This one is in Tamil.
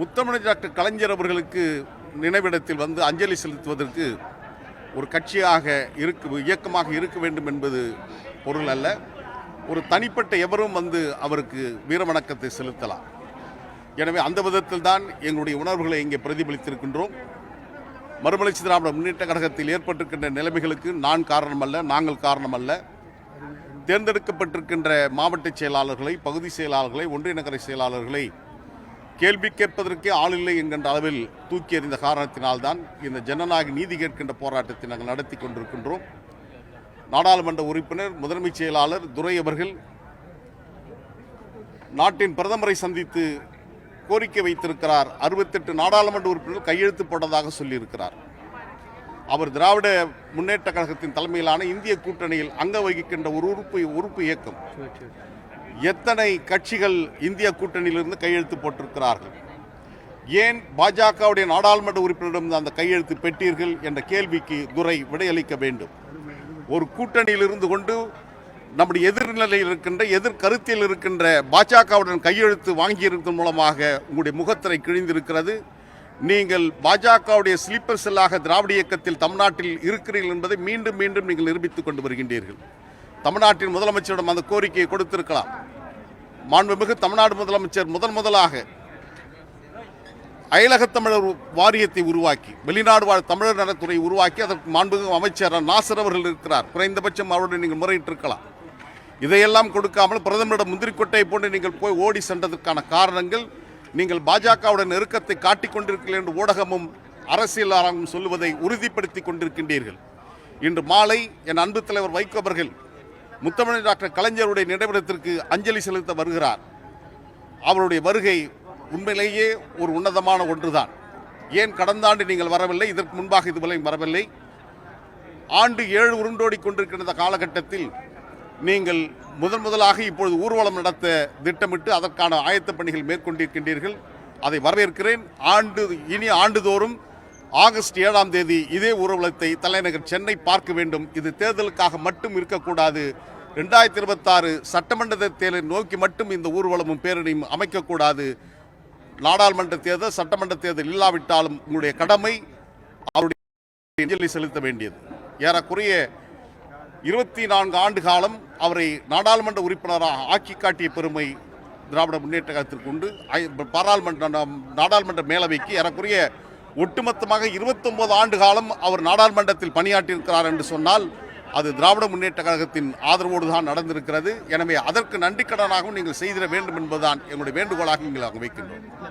முத்தமிழ் டாக்டர் கலைஞர் அவர்களுக்கு நினைவிடத்தில் வந்து அஞ்சலி செலுத்துவதற்கு ஒரு கட்சியாக இயக்கமாக இருக்க வேண்டும் என்பது பொருள் அல்ல. ஒரு தனிப்பட்ட எவரும் வந்து அவருக்கு வீரவணக்கத்தை செலுத்தலாம். எனவே அந்த விதத்தில் தான் எங்களுடைய உணர்வுகளை இங்கே பிரதிபலித்திருக்கின்றோம். மறுமலர்ச்சி திராவிட முன்னேற்ற கழகத்தில் ஏற்பட்டிருக்கின்ற நிலைமைகளுக்கு நான் காரணமல்ல, நாங்கள் காரணமல்ல. தேர்ந்தெடுக்கப்பட்டிருக்கின்ற மாவட்ட செயலாளர்களை, பகுதி செயலாளர்களை, ஒன்றிய நகர செயலாளர்களை கேள்வி கேட்பதற்கே ஆளில்லை என்கின்ற அளவில் தூக்கி எறிந்த காரணத்தினால்தான் இந்த ஜனநாயக நீதி கேட்கின்ற போராட்டத்தை நாங்கள் நடத்தி கொண்டிருக்கின்றோம். நாடாளுமன்ற உறுப்பினர் முதன்மைச் செயலாளர் துரை அவர்கள் நாட்டின் பிரதமரை சந்தித்து கோரிக்கை வைத்திருக்கிறார். 68 நாடாளுமன்ற உறுப்பினர்கள் கையெழுத்து போட்டதாக சொல்லியிருக்கிறார். அவர் திராவிட முன்னேற்ற கழகத்தின் தலைமையிலான இந்திய கூட்டணியில் அங்க வகிக்கின்ற ஒரு உறுப்பு இயக்கம். எத்தனை கட்சிகள் இந்திய கூட்டணியிலிருந்து கையெழுத்து போட்டிருக்கிறார்கள்? ஏன் பாஜகவுடைய நாடாளுமன்ற உறுப்பினரிடம் அந்த கையெழுத்து பெற்றீர்கள் என்ற கேள்விக்கு துரை விடையளிக்க வேண்டும். ஒரு கூட்டணியில் இருந்து கொண்டு நம்முடைய எதிர்நிலையில் இருக்கின்ற எதிர்கருத்தில் இருக்கின்ற பாஜகவுடன் கையெழுத்து வாங்கியிருப்பதன் மூலமாக உங்களுடைய முகத்திரை கிழிந்திருக்கிறது. நீங்கள் பாஜகவுடைய ஸ்லீப்பர் செல்லாக திராவிட இயக்கத்தில் தமிழ்நாட்டில் இருக்கிறீர்கள் என்பதை மீண்டும் மீண்டும் நீங்கள் நிரூபித்துக் கொண்டு வருகின்றீர்கள். தமிழ்நாட்டின் முதலமைச்சரிடம் அந்த கோரிக்கையை கொடுத்திருக்கலாம். மாண்புமிகு தமிழ்நாடு முதலமைச்சர் முதலாக அயலக தமிழர் வாரியத்தை உருவாக்கி, வெளிநாடு வாழ் தமிழர் நலத்துறை உருவாக்கி, அதற்கு மாண்புமிகு அமைச்சர் நாசர் அவர்கள் இருக்கிறார். குறைந்தபட்சம் அவருடன் நீங்கள் முறையிட்டிருக்கலாம். இதையெல்லாம் கொடுக்காமல் பிரதமரிடம் முந்திரிக்கொட்டை போன்று நீங்கள் போய் ஓடி சென்றதற்கான காரணங்கள், நீங்கள் பாஜகவுடன் நெருக்கத்தை காட்டிக் கொண்டிருக்கிறீர்கள் என்று ஊடகமும் அரசியலாளரும் சொல்லுவதை உறுதிப்படுத்தி கொண்டிருக்கின்றீர்கள். இன்று மாலை என் அன்பு தலைவர் வைகோ அவர்கள் முத்தமிழ் டாக்டர் கலைஞருடைய நினைவிடத்திற்கு அஞ்சலி செலுத்த வருகிறார். அவருடைய வருகை உண்மையிலேயே ஒரு உன்னதமான ஒன்றுதான். ஏன் கடந்த ஆண்டு நீங்கள் வரவில்லை, இதற்கு முன்பாக இதுவரை வரவில்லை? ஆண்டு 7 உருண்டோடி கொண்டிருக்கின்ற காலகட்டத்தில் நீங்கள் முதலாக இப்பொழுது ஊர்வலம் நடத்த திட்டமிட்டு அதற்கான ஆயத்த பணிகள் மேற்கொண்டிருக்கின்றீர்கள். அதை வரவேற்கிறேன். இனி ஆண்டுதோறும் ஆகஸ்ட் 7ஆம் தேதி இதே ஊர்வலத்தை தலைநகர் சென்னை பார்க்க வேண்டும். இது தேர்தலுக்காக மட்டும் இருக்கக்கூடாது. 2026 சட்டமன்ற தேர்தலை நோக்கி மட்டும் இந்த ஊர்வலமும் பேரணியும் அமைக்கக்கூடாது. நாடாளுமன்ற தேர்தல், சட்டமன்ற தேர்தல் இல்லாவிட்டாலும் உங்களுடைய கடமை அவருடைய அஞ்சலி செலுத்த வேண்டியது. ஏறக்குறைய 24 ஆண்டு காலம் அவரை நாடாளுமன்ற உறுப்பினராக ஆக்கி காட்டிய பெருமை திராவிட முன்னேற்ற கழகத்திற்கு உண்டு. நாடாளுமன்ற மேலவைக்கு ஏறக்குறைய ஒட்டுமொத்தமாக 29 ஆண்டு காலம் அவர் நாடாளுமன்றத்தில் பணியாற்றியிருக்கிறார் என்று சொன்னால் அது திராவிட முன்னேற்ற கழகத்தின் ஆதரவோடு தான் நடந்திருக்கிறது. எனவே அதற்கு நன்றி கடனாகவும் நீங்கள் செய்திட வேண்டும் என்பதுதான் என்னுடைய வேண்டுகோளாக நீங்கள் வைக்கின்றோம்.